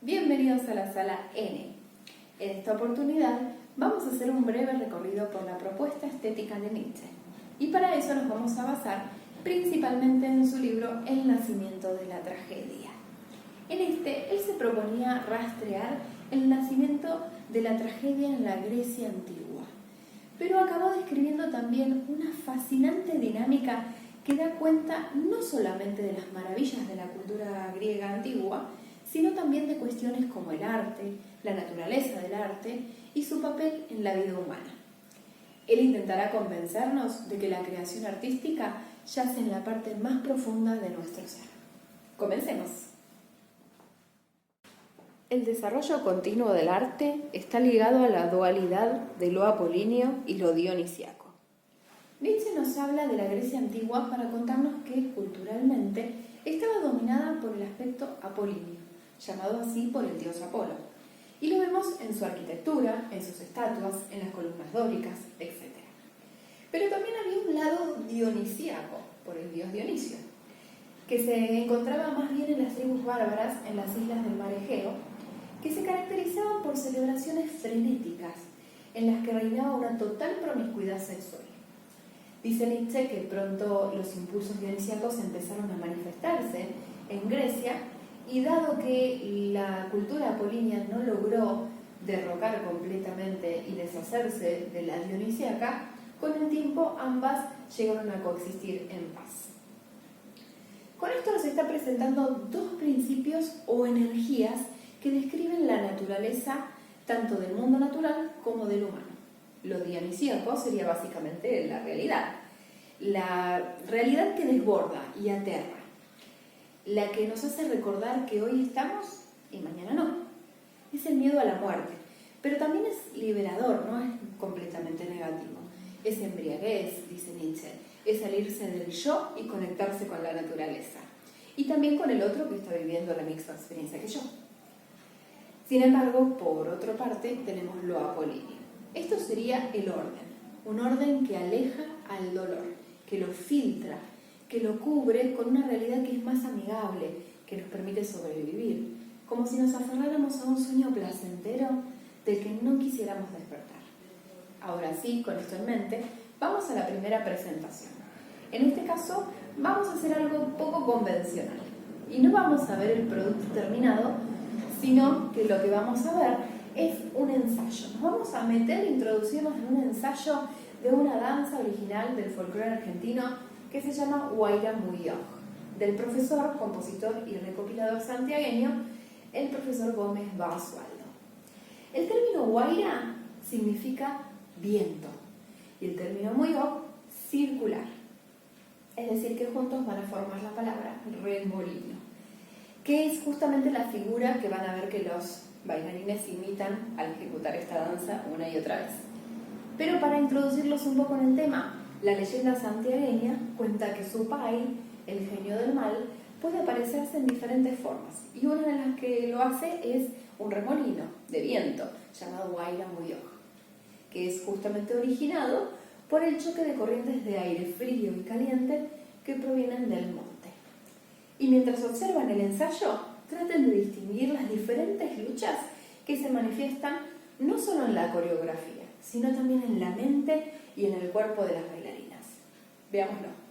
Bienvenidos a la sala N. En esta oportunidad vamos a hacer un breve recorrido por la propuesta estética de Nietzsche y para eso nos vamos a basar principalmente en su libro El nacimiento de la tragedia. En este, él se proponía rastrear el nacimiento de la tragedia en la Grecia antigua, pero acabó describiendo también una fascinante dinámica que da cuenta no solamente de las maravillas de la cultura griega antigua, sino también de cuestiones como el arte, la naturaleza del arte y su papel en la vida humana. Él intentará convencernos de que la creación artística yace en la parte más profunda de nuestro ser. Comencemos. El desarrollo continuo del arte está ligado a la dualidad de lo apolíneo y lo dionisíaco. Nietzsche nos habla de la Grecia antigua para contarnos que, culturalmente, estaba dominada por el aspecto apolíneo, llamado así por el dios Apolo. Y lo vemos en su arquitectura, en sus estatuas, en las columnas dóricas, etc. Pero también había un lado dionisíaco, por el dios Dionisio, que se encontraba más bien en las tribus bárbaras en las islas del mar Egeo, que se caracterizaban por celebraciones frenéticas, en las que reinaba una total promiscuidad sexual. Dice Nietzsche que pronto los impulsos dionisíacos empezaron a manifestarse en Grecia, y dado que la cultura apolínea no logró derrocar completamente y deshacerse de la dionisíaca, con el tiempo ambas llegaron a coexistir en paz. Con esto nos está presentando dos principios o energías que describen la naturaleza tanto del mundo natural como del humano. Lo dionisíaco sería básicamente la realidad que desborda y aterra, la que nos hace recordar que hoy estamos y mañana no. Es el miedo a la muerte, pero también es liberador, no es completamente negativo. Es embriaguez, dice Nietzsche, es salirse del yo y conectarse con la naturaleza, y también con el otro que está viviendo la misma experiencia que yo. Sin embargo, por otra parte, tenemos lo apolíneo. Esto sería el orden, un orden que aleja al dolor, que lo filtra, que lo cubre con una realidad que es más amigable, que nos permite sobrevivir, como si nos aferráramos a un sueño placentero del que no quisiéramos despertar. Ahora sí, con esto en mente, vamos a la primera presentación. En este caso, vamos a hacer algo poco convencional, y no vamos a ver el producto terminado, sino que lo que vamos a ver es un ensayo. Nos vamos a introducirnos en un ensayo de una danza original del folclore argentino que se llama Guaira Muyoj, del profesor, compositor y recopilador santiagueño, el profesor Gómez Basualdo. El término guaira significa viento y el término Muyoj, circular. Es decir, que juntos van a formar la palabra remolino, que es justamente la figura que van a ver que los bailarines imitan al ejecutar esta danza una y otra vez. Pero para introducirlos un poco en el tema, la leyenda santiagueña cuenta que su pai, el genio del mal, puede aparecerse en diferentes formas, y una de las que lo hace es un remolino de viento llamado Guaira Muyoj, que es justamente originado por el choque de corrientes de aire frío y caliente que provienen del monte. Y mientras observan el ensayo, traten de distinguir las diferentes luchas que se manifiestan no solo en la coreografía, sino también en la mente y en el cuerpo de las bailarinas. Veámoslo.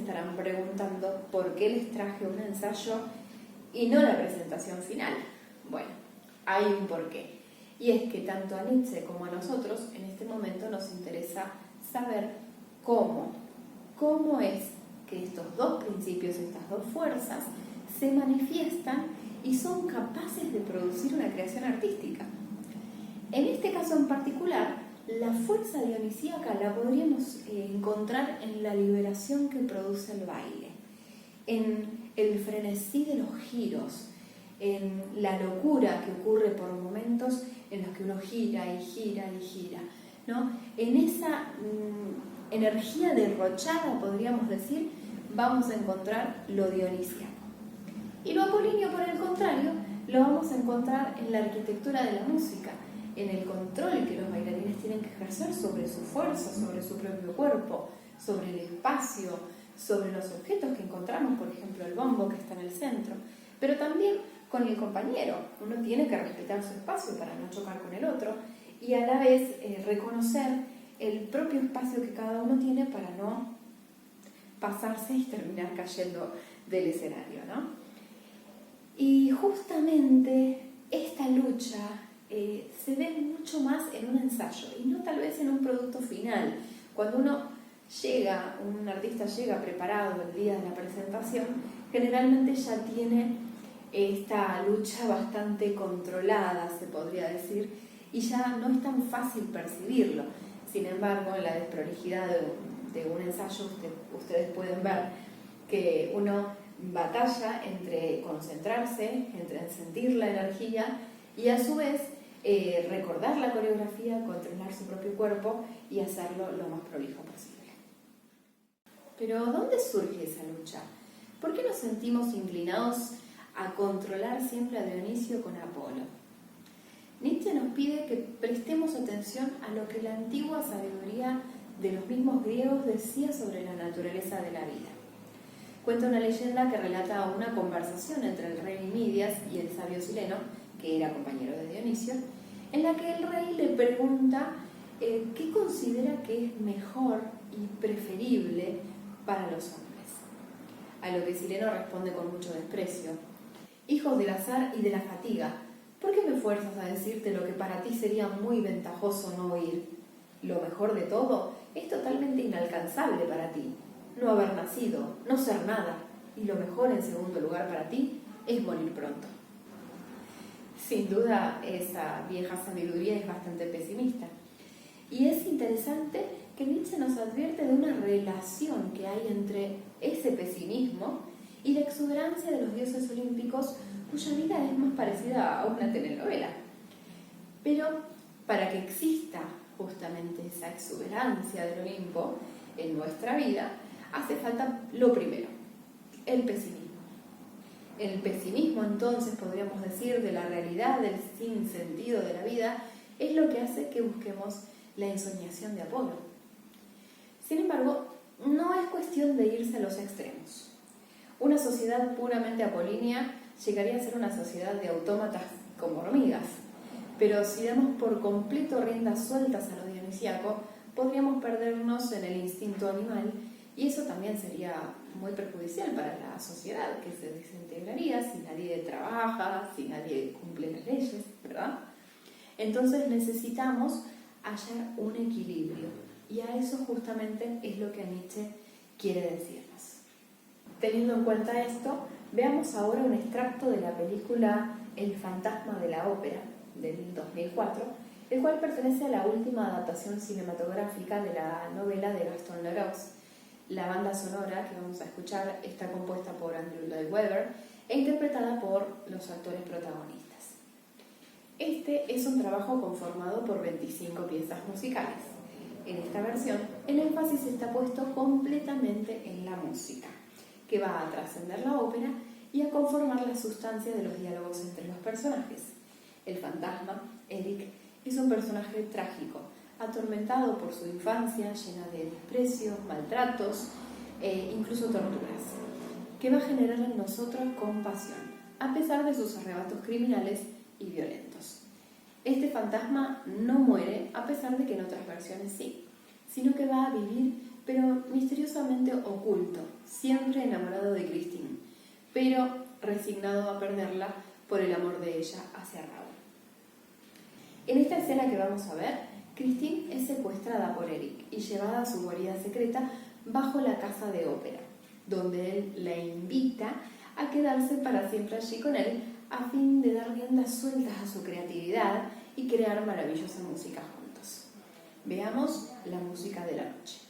estarán preguntando por qué les traje un ensayo y no la presentación final. Bueno, hay un porqué. Y es que tanto a Nietzsche como a nosotros en este momento nos interesa saber cómo es que estos dos principios, estas dos fuerzas, se manifiestan y son capaces de producir una creación artística. En este caso en particular, la fuerza dionisíaca la podríamos encontrar en la liberación que produce el baile, en el frenesí de los giros, en la locura que ocurre por momentos en los que uno gira y gira y gira, ¿no? En esa energía derrochada, podríamos decir, vamos a encontrar lo dionisíaco. Y lo apolíneo, por el contrario, lo vamos a encontrar en la arquitectura de la música, en el control que los bailarines tienen que ejercer sobre su fuerza, sobre su propio cuerpo, sobre el espacio, sobre los objetos que encontramos, por ejemplo el bombo que está en el centro, pero también con el compañero. Uno tiene que respetar su espacio para no chocar con el otro y a la vez reconocer el propio espacio que cada uno tiene para no pasarse y terminar cayendo del escenario, ¿no? Y justamente esta lucha se ve mucho más en un ensayo y no tal vez en un producto final. Cuando un artista llega preparado el día de la presentación, generalmente ya tiene esta lucha bastante controlada, se podría decir, y ya no es tan fácil percibirlo. Sin embargo, en la desprolijidad de un ensayo, ustedes pueden ver que uno batalla entre concentrarse, entre sentir la energía y a su vez recordar la coreografía, controlar su propio cuerpo y hacerlo lo más prolijo posible. Pero ¿dónde surge esa lucha? ¿Por qué nos sentimos inclinados a controlar siempre a Dionisio con Apolo? Nietzsche nos pide que prestemos atención a lo que la antigua sabiduría de los mismos griegos decía sobre la naturaleza de la vida. Cuenta una leyenda que relata una conversación entre el rey Midias y el sabio Sileno, que era compañero de Dionisio, en la que el rey le pregunta qué considera que es mejor y preferible para los hombres. A lo que Sileno responde con mucho desprecio: hijos del azar y de la fatiga, ¿por qué me fuerzas a decirte lo que para ti sería muy ventajoso no oír? Lo mejor de todo es totalmente inalcanzable para ti. No haber nacido, no ser nada, y lo mejor en segundo lugar para ti es morir pronto. Sin duda, esa vieja sabiduría es bastante pesimista. Y es interesante que Nietzsche nos advierte de una relación que hay entre ese pesimismo y la exuberancia de los dioses olímpicos, cuya vida es más parecida a una telenovela. Pero para que exista justamente esa exuberancia del Olimpo en nuestra vida, hace falta lo primero, el pesimismo. El pesimismo, entonces, podríamos decir, de la realidad, del sinsentido de la vida, es lo que hace que busquemos la ensoñación de Apolo. Sin embargo, no es cuestión de irse a los extremos. Una sociedad puramente apolínea llegaría a ser una sociedad de autómatas como hormigas, pero si damos por completo riendas sueltas a lo dionisíaco, podríamos perdernos en el instinto animal y eso también sería muy perjudicial para la sociedad, que se desintegraría si nadie trabaja, si nadie cumple las leyes, ¿verdad? Entonces necesitamos hallar un equilibrio y a eso justamente es lo que Nietzsche quiere decirnos. Teniendo en cuenta esto, veamos ahora un extracto de la película El fantasma de la ópera, del 2004, el cual pertenece a la última adaptación cinematográfica de la novela de Gaston Leroux. La banda sonora que vamos a escuchar está compuesta por Andrew Lloyd Webber e interpretada por los actores protagonistas. Este es un trabajo conformado por 25 piezas musicales. En esta versión, el énfasis está puesto completamente en la música, que va a trascender la ópera y a conformar la sustancia de los diálogos entre los personajes. El fantasma, Eric, es un personaje trágico, atormentado por su infancia llena de desprecios, maltratos e incluso torturas, que va a generar en nosotros compasión, a pesar de sus arrebatos criminales y violentos. Este fantasma no muere, a pesar de que en otras versiones sí, sino que va a vivir, pero misteriosamente oculto, siempre enamorado de Christine, pero resignado a perderla por el amor de ella hacia Raúl. En esta escena que vamos a ver, Christine es secuestrada por Eric y llevada a su guarida secreta bajo la casa de ópera, donde él la invita a quedarse para siempre allí con él a fin de dar riendas sueltas a su creatividad y crear maravillosa música juntos. Veamos la música de la noche.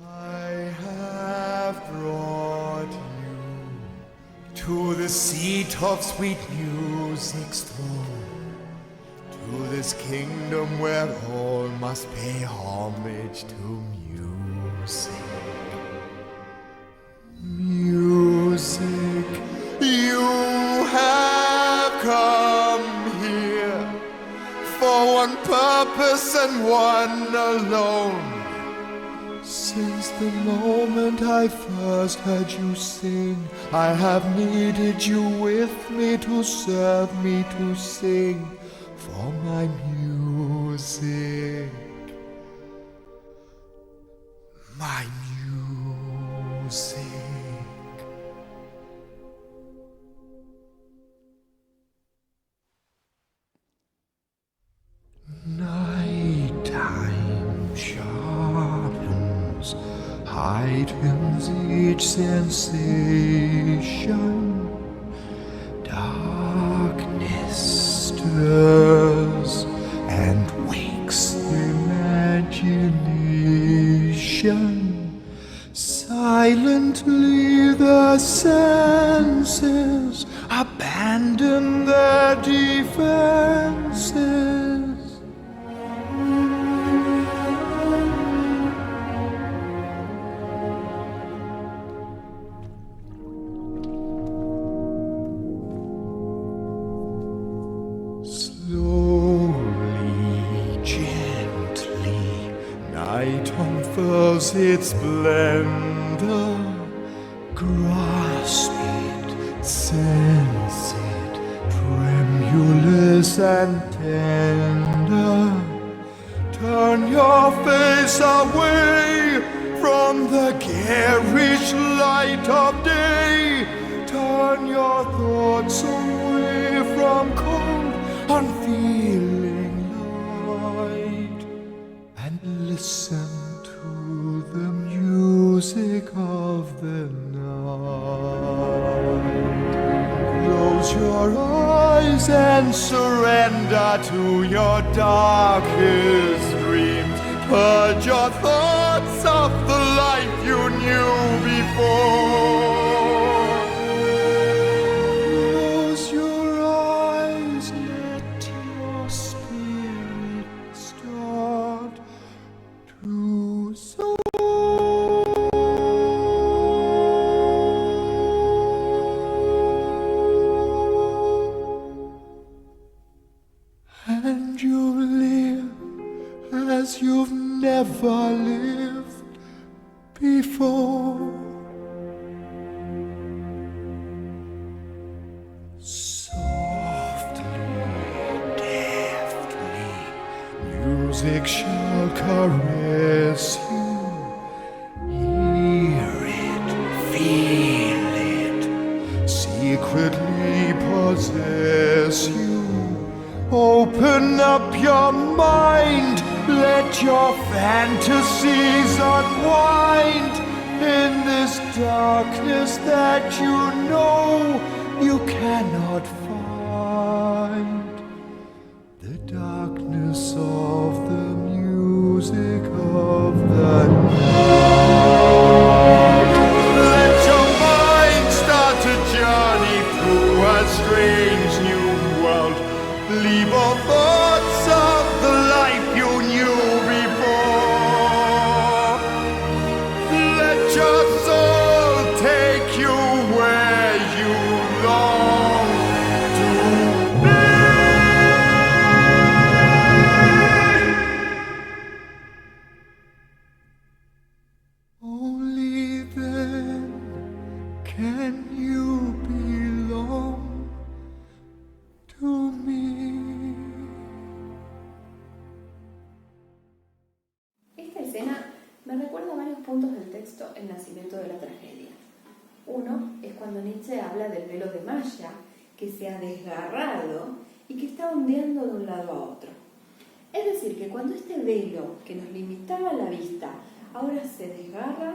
I have brought you to the seat of sweet music's throne, to this kingdom where all must pay homage to music. Music, you have come here for one purpose and one alone. Since the moment I first heard you sing, I have needed you with me to serve me to sing for my music. My music. Nighttime sharpens, heightens each sensation. Darkness stirs and wakes imagination. Silently the senses abandon their defenses. Slowly, gently, night unfurls its splendor. Grasp it, sense it, tremulous and tender. Turn your face away from the garish light of day. Turn your thoughts away from cold, unfeeling light, and listen to the music of the night. Close your eyes and surrender to your darkest dreams. Purge your thoughts of the life you knew before. Close your eyes, let your spirit start to soar. And you live as you've never lived before. Softly, deftly, music shall caress you. Hear it, feel it, secretly possess you. Open up your mind, let your fantasies unwind in this darkness that you know you cannot find. The darkness of the music of the night. Let your mind start a journey through a strange new world. Leave all thoughts of the life you knew before. Let your soul take you where you long. me recuerda a varios puntos del texto El nacimiento de la tragedia. Uno es cuando Nietzsche habla del velo de malla, que se ha desgarrado y que está ondeando de un lado a otro. Es decir, que cuando este velo que nos limitaba la vista ahora se desgarra,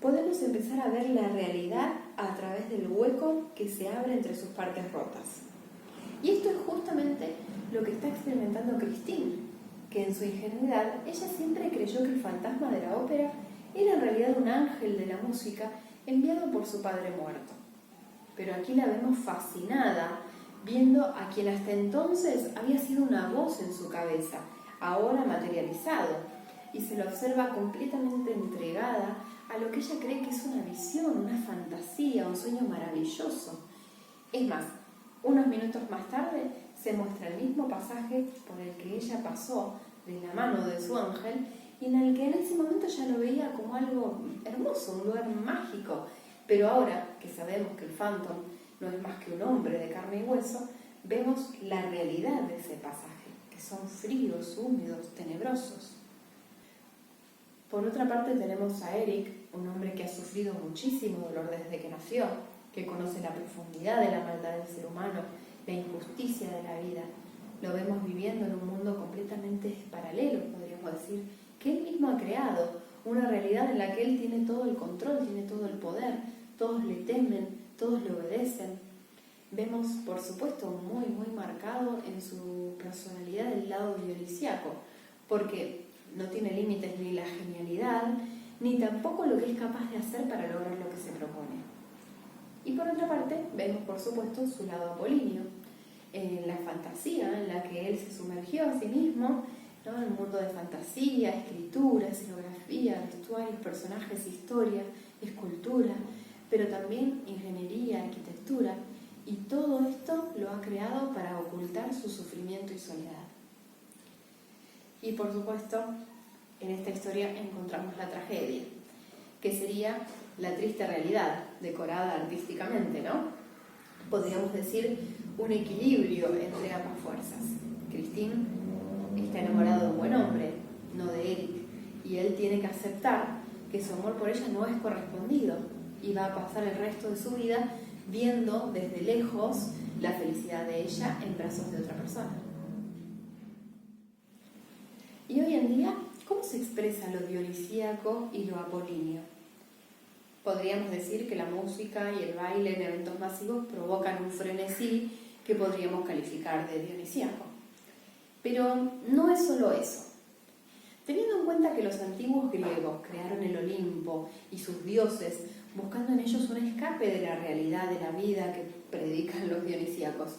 podemos empezar a ver la realidad a través del hueco que se abre entre sus partes rotas. Y esto es justamente lo que está experimentando Christine, que en su ingenuidad ella siempre creyó que el fantasma de la ópera era en realidad un ángel de la música enviado por su padre muerto. Pero aquí la vemos fascinada, viendo a quien hasta entonces había sido una voz en su cabeza, ahora materializado, y se lo observa completamente entregada a lo que ella cree que es una visión, una fantasía, un sueño maravilloso. Es más, unos minutos más tarde se muestra el mismo pasaje por el que ella pasó de la mano de su ángel y en el que en ese momento ya lo veía como algo hermoso, un lugar mágico. Pero ahora que sabemos que el Phantom no es más que un hombre de carne y hueso, vemos la realidad de ese pasaje, que son fríos, húmedos, tenebrosos. Por otra parte tenemos a Eric, un hombre que ha sufrido muchísimo dolor desde que nació, que conoce la profundidad de la maldad del ser humano, la injusticia de la vida. Lo vemos viviendo en un mundo completamente paralelo, podríamos decir, que él mismo ha creado, una realidad en la que él tiene todo el control, tiene todo el poder, todos le temen, todos le obedecen. Vemos, por supuesto, muy marcado en su personalidad el lado dionisíaco, porque no tiene límites ni la genialidad, ni tampoco lo que es capaz de hacer para lograr lo que se propone. Y por otra parte, vemos por supuesto su lado apolíneo, en la fantasía en la que él se sumergió a sí mismo, ¿no? En el mundo de fantasía, escritura, escenografía, vestuarios, personajes, historia, escultura, pero también ingeniería, arquitectura, y todo esto lo ha creado para ocultar su sufrimiento y soledad. Y por supuesto, en esta historia encontramos la tragedia, que sería la triste realidad, decorada artísticamente, ¿no? Podríamos decir un equilibrio entre ambas fuerzas. Christine está enamorado de un buen hombre, no de Eric, y él tiene que aceptar que su amor por ella no es correspondido y va a pasar el resto de su vida viendo desde lejos la felicidad de ella en brazos de otra persona. Y hoy en día, ¿cómo se expresa lo dionisíaco y lo apolíneo? Podríamos decir que la música y el baile en eventos masivos provocan un frenesí que podríamos calificar de dionisíaco. Pero no es solo eso. Teniendo en cuenta que los antiguos griegos crearon el Olimpo y sus dioses, buscando en ellos un escape de la realidad de la vida que predican los dionisíacos,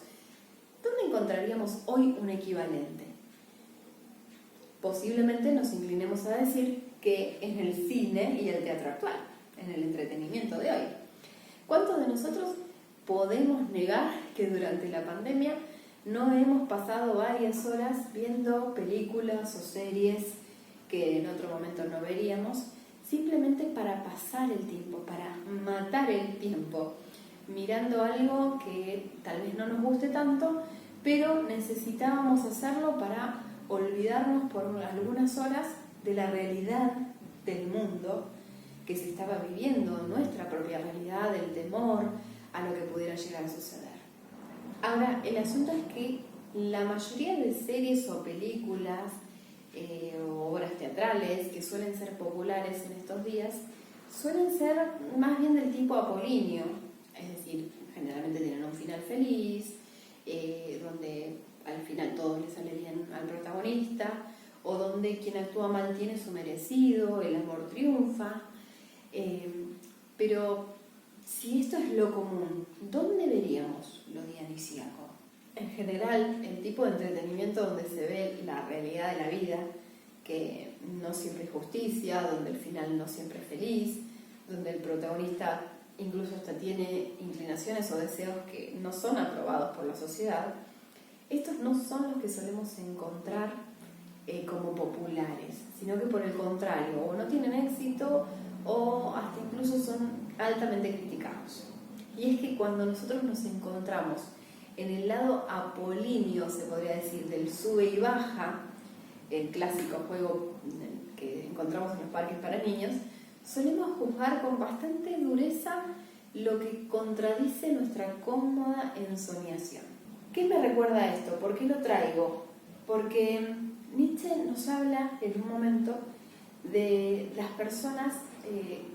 ¿dónde encontraríamos hoy un equivalente? Posiblemente nos inclinemos a decir que en el cine y el teatro actual, en el entretenimiento de hoy. ¿Cuántos de nosotros podemos negar que durante la pandemia no hemos pasado varias horas viendo películas o series que en otro momento no veríamos, simplemente para pasar el tiempo, para matar el tiempo, mirando algo que tal vez no nos guste tanto, pero necesitábamos hacerlo para olvidarnos por algunas horas de la realidad del mundo que se estaba viviendo, nuestra propia realidad, del temor a lo que pudiera llegar a suceder? Ahora, el asunto es que la mayoría de series o películas o obras teatrales que suelen ser populares en estos días suelen ser más bien del tipo apolíneo, es decir, generalmente tienen un final feliz, donde al final todo le sale bien al protagonista, o donde quien actúa mal tiene su merecido, el amor triunfa. Pero si esto es lo común, ¿dónde veríamos lo dionisíaco? En general, el tipo de entretenimiento donde se ve la realidad de la vida, que no siempre es justicia, donde el final no siempre es feliz, donde el protagonista incluso hasta tiene inclinaciones o deseos que no son aprobados por la sociedad, estos no son los que solemos encontrar como populares, sino que por el contrario, o no tienen éxito o hasta incluso son altamente criticados. Y es que cuando nosotros nos encontramos en el lado apolíneo, se podría decir, del sube y baja, el clásico juego que encontramos en los parques para niños, solemos juzgar con bastante dureza lo que contradice nuestra cómoda ensoñación. ¿Qué me recuerda esto? ¿Por qué lo traigo? Porque Nietzsche nos habla en un momento de las personas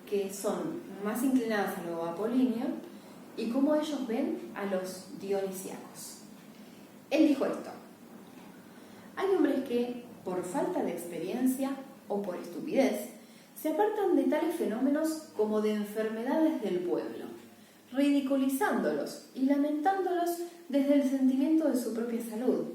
que son más inclinadas a lo apolíneo y cómo ellos ven a los dionisíacos. Él dijo esto: hay hombres que, por falta de experiencia o por estupidez, se apartan de tales fenómenos como de enfermedades del pueblo, ridiculizándolos y lamentándolos desde el sentimiento de su propia salud.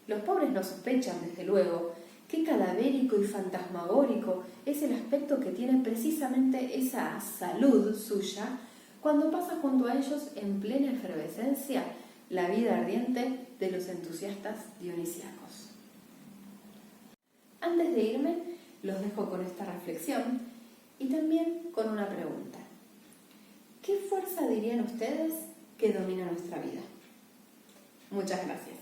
Los pobres no sospechan, desde luego, qué cadavérico y fantasmagórico es el aspecto que tiene precisamente esa salud suya cuando pasa junto a ellos en plena efervescencia la vida ardiente de los entusiastas dionisíacos. Antes de irme, los dejo con esta reflexión y también con una pregunta. ¿Qué fuerza dirían ustedes que domina nuestra vida? Muchas gracias.